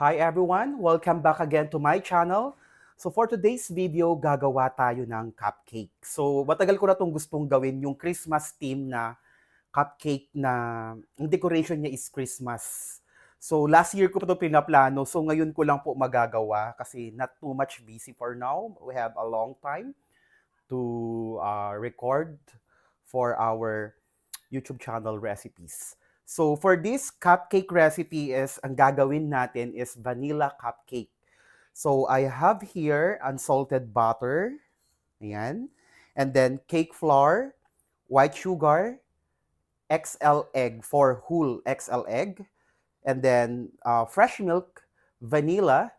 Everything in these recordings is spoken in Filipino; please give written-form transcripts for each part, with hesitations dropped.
Hi everyone! Welcome back again to my channel. So for today's video, gagawa tayo ng cupcake. So matagal ko na itong gustong gawin yung Christmas theme na cupcake na ang decoration niya is Christmas. So last year ko pa ito pinaplano, so ngayon ko lang po magagawa kasi not too much busy for now. We have a long time to record for our YouTube channel recipes. So for this cupcake recipe is, ang gagawin natin is vanilla cupcake. So I have here unsalted butter, ayan, and then cake flour, white sugar, XL egg for whole XL egg, and then fresh milk, vanilla,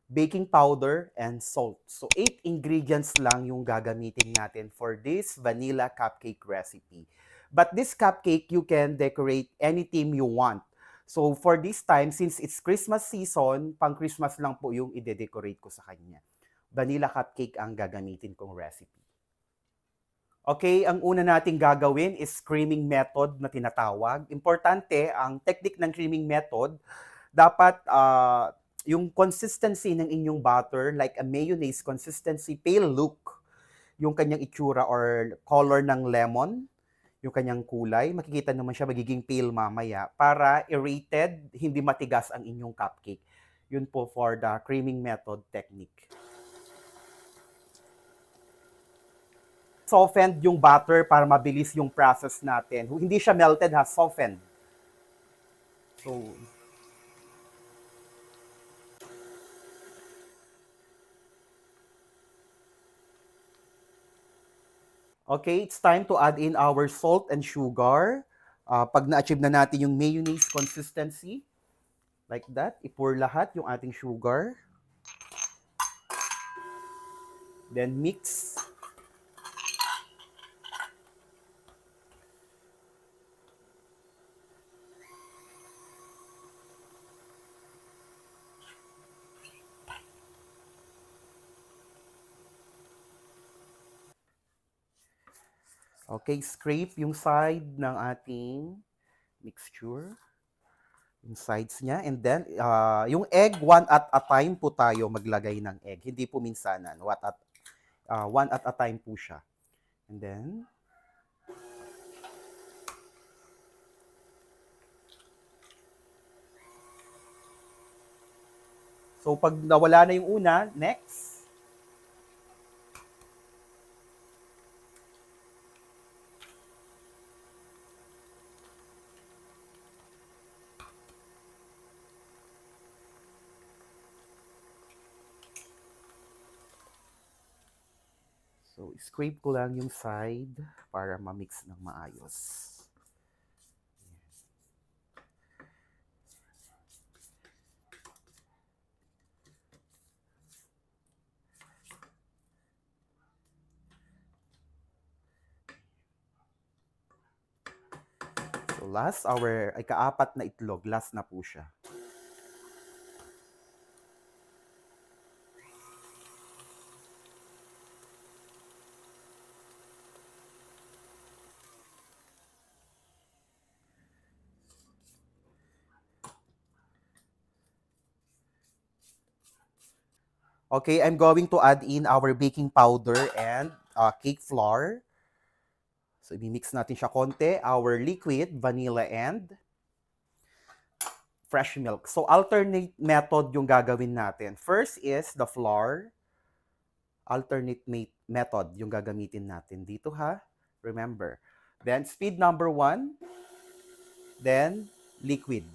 baking powder, and salt. So 8 ingredients lang yung gagamitin natin for this vanilla cupcake recipe. But this cupcake, you can decorate any theme you want. So for this time, since it's Christmas season, pang Christmas lang po yung ide-decorate ko sa kanya. Vanilla cupcake ang gagamitin kong recipe. Okay, ang una nating gagawin is creaming method na tinatawag. Importante, ang technique ng creaming method, dapat yung consistency ng inyong butter, like a mayonnaise consistency, pale look, yung kanyang itsura or color ng lemon, yung kanyang kulay, makikita naman siya magiging pale mamaya para aerated, hindi matigas ang inyong cupcake. Yun po for the creaming method technique. Softened yung butter para mabilis yung process natin. Hindi siya melted ha, softened. So, okay, it's time to add in our salt and sugar. Pag na-achieve na natin yung mayonnaise consistency, like that, i-pour lahat yung ating sugar. Then mix. Okay, scrape yung side ng ating mixture. Yung sides niya. And then, yung egg, one at a time po tayo maglagay ng egg. Hindi po minsanan. One at a time po siya. And then, so pag nawala na yung una, next. So, scrape ko lang yung side para ma-mix ng maayos. So, last, ay kaapat na itlog. Last na po siya. Okay, I'm going to add in our baking powder and cake flour. So, i-mix natin siya konti. Our liquid, vanilla and fresh milk. So, alternate method yung gagawin natin. First is the flour. Alternate method yung gagamitin natin dito ha. Remember. Then, speed number 1. Then, liquid.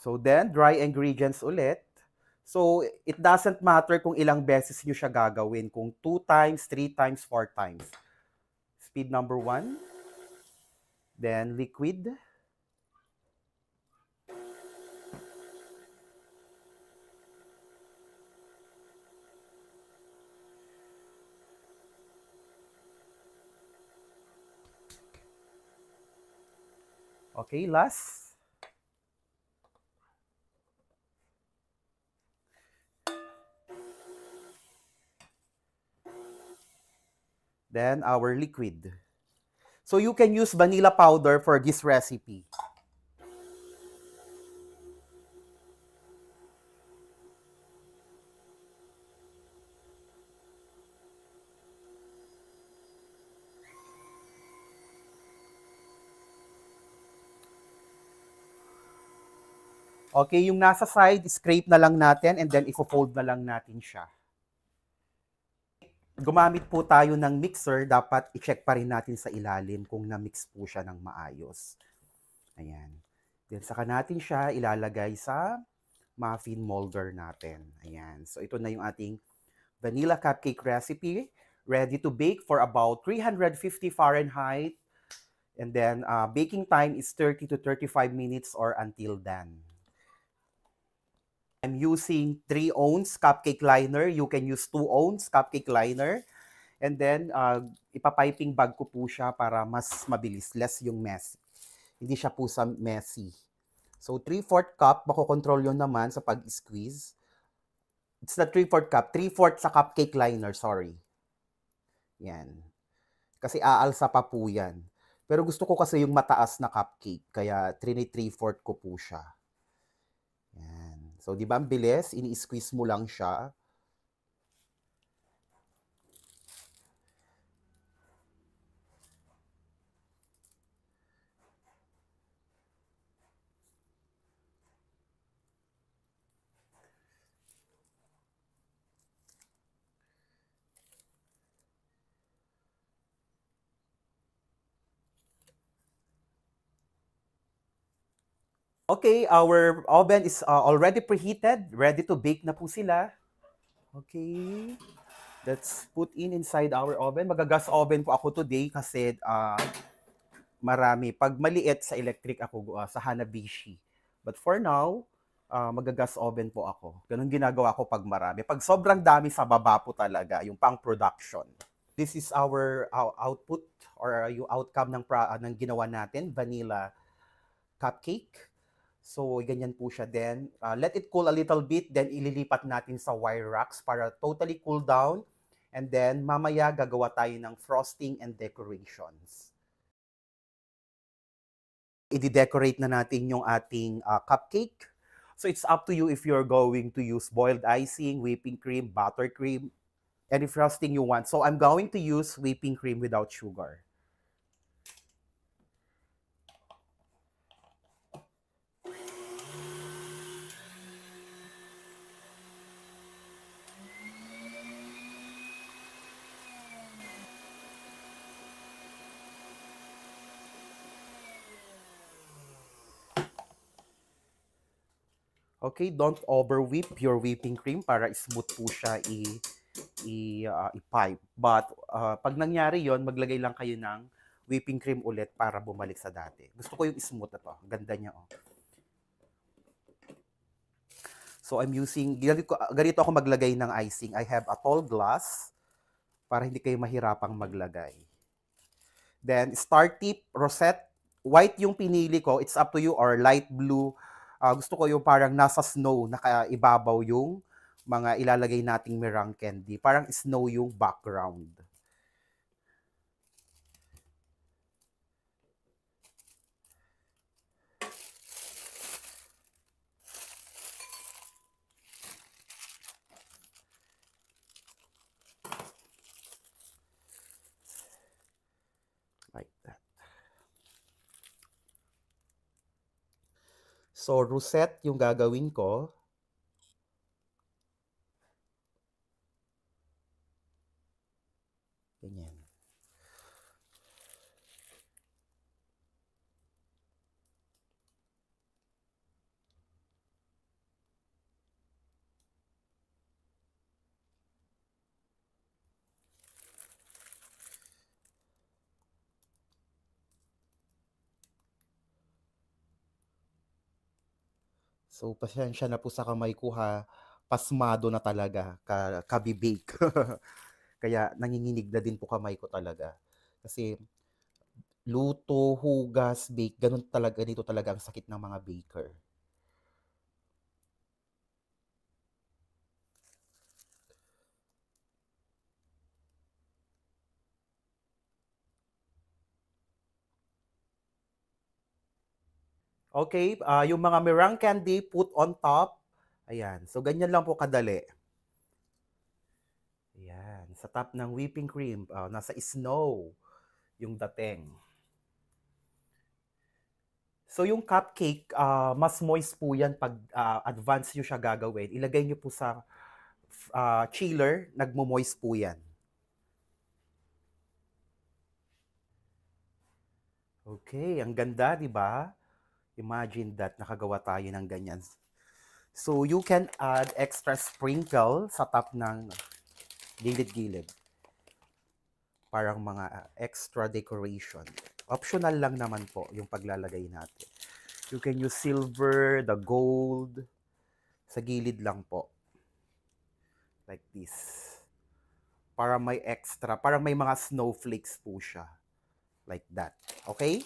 So then, dry ingredients ulit. So, it doesn't matter kung ilang beses nyo siya gagawin. Kung 2 times, 3 times, 4 times. Speed number 1. Then, liquid. Okay, last. Then our liquid. So you can use vanilla powder for this recipe. Okay, yung nasa side, scrape na lang natin and then ifo-fold na lang natin siya. Gumamit po tayo ng mixer, dapat i-check pa rin natin sa ilalim kung na-mix po siya ng maayos. Ayan. Then saka natin siya ilalagay sa muffin molder natin. Ayan. So ito na yung ating vanilla cupcake recipe. Ready to bake for about 350 Fahrenheit. And then baking time is 30 to 35 minutes or until done. I'm using 3 ounce cupcake liner. You can use 2 ounce cupcake liner. And then, ipapiping bag ko po siya para mas mabilis, less yung messy. Hindi siya po sa messy. So, 3/4 cup, makokontrol yun naman sa pag-squeeze. It's not 3/4 cup, 3/4 sa cupcake liner, sorry. Yan. Kasi aalsa pa po yan. Pero gusto ko kasi yung mataas na cupcake, kaya 3/4 ko po siya. Yan. So, di ba ang bilis? Ini-squeeze mo lang siya. Okay, our oven is already preheated. Ready to bake na po sila. Okay. Let's put inside our oven. Magagas oven po ako today kasi marami. Pag maliit sa electric ako, sa Hanabishi. But for now, magagas oven po ako. Ganun ginagawa ko pag marami. Pag sobrang dami sa baba po talaga, yung pang production. This is our output or yung outcome ng ginawa natin, vanilla cupcake. So, ganyan po siya then. Let it cool a little bit, then ililipat natin sa wire racks para totally cool down. And then, mamaya gagawa tayo ng frosting and decorations. I-decorate na natin yung ating cupcake. So, it's up to you if you're going to use boiled icing, whipping cream, buttercream, any frosting you want. So, I'm going to use whipping cream without sugar. Okay, don't over-whip your whipping cream para smooth po siya i-pipe. But pag nangyari yon, maglagay lang kayo ng whipping cream ulit para bumalik sa dati. Gusto ko yung smooth na to. Ganda niya, oh. So I'm using, ganito ako maglagay ng icing. I have a tall glass para hindi kayo mahirapang maglagay. Then star tip, rosette, white yung pinili ko. It's up to you, or light blue. Gusto ko yung parang nasa snow, nakaibabaw yung mga ilalagay nating meringue candy. Parang snow yung background. Like that. So, rosette yung gagawin ko. Ganyan. So, pasensya na po sa kamay ko ha. Pasmado na talaga, kabibake. Kaya nanginginig na din po kamay ko talaga. Kasi luto, hugas, bake, ganun talaga, dito talaga ang sakit ng mga baker. Okay, yung mga meringue candy, put on top. Ayan, so ganyan lang po kadali. Ayan, sa top ng whipping cream, nasa snow yung dating. So yung cupcake, mas moist po yan pag advance nyo siya gagawin. Ilagay nyo po sa chiller, nagmo-moist po yan. Okay, ang ganda, di ba? Imagine that nakagawa tayo ng ganyan. So you can add extra sprinkle sa top ng gilid-gilid. Parang mga extra decoration. Optional lang naman po yung paglalagay natin. You can use silver, the gold, sa gilid lang po. Like this. Para may extra, parang may mga snowflakes po siya. Like that. Okay?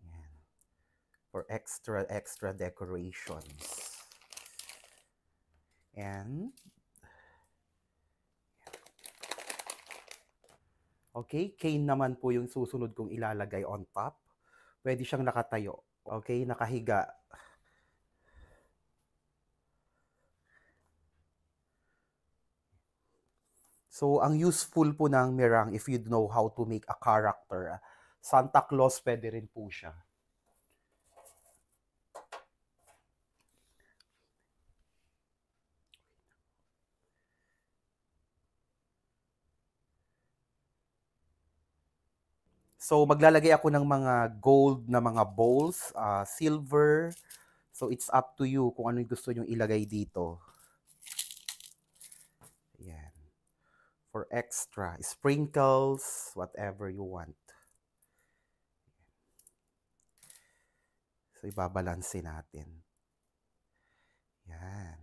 Yan. For extra decorations. And okay, cane naman po yung susunod kong ilalagay on top. Pwede siyang nakatayo. Okay, nakahiga. So, ang useful po ng meringue, if you know how to make a character, Santa Claus pwede rin po siya. So, maglalagay ako ng mga gold na mga bowls, silver. So, it's up to you kung ano yung gusto nyo ilagay dito. Ayan. For extra, sprinkles, whatever you want. So, ibabalanse natin. Yan.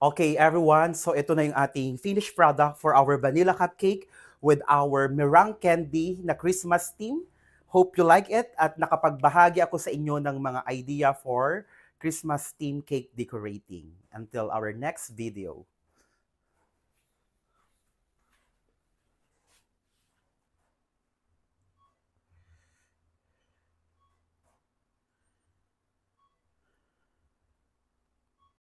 Okay, everyone. So, ito na yung ating finished product for our vanilla cupcake with our meringue candy na Christmas theme. Hope you like it at nakapagbahagi ako sa inyo ng mga idea for Christmas theme cake decorating. Until our next video.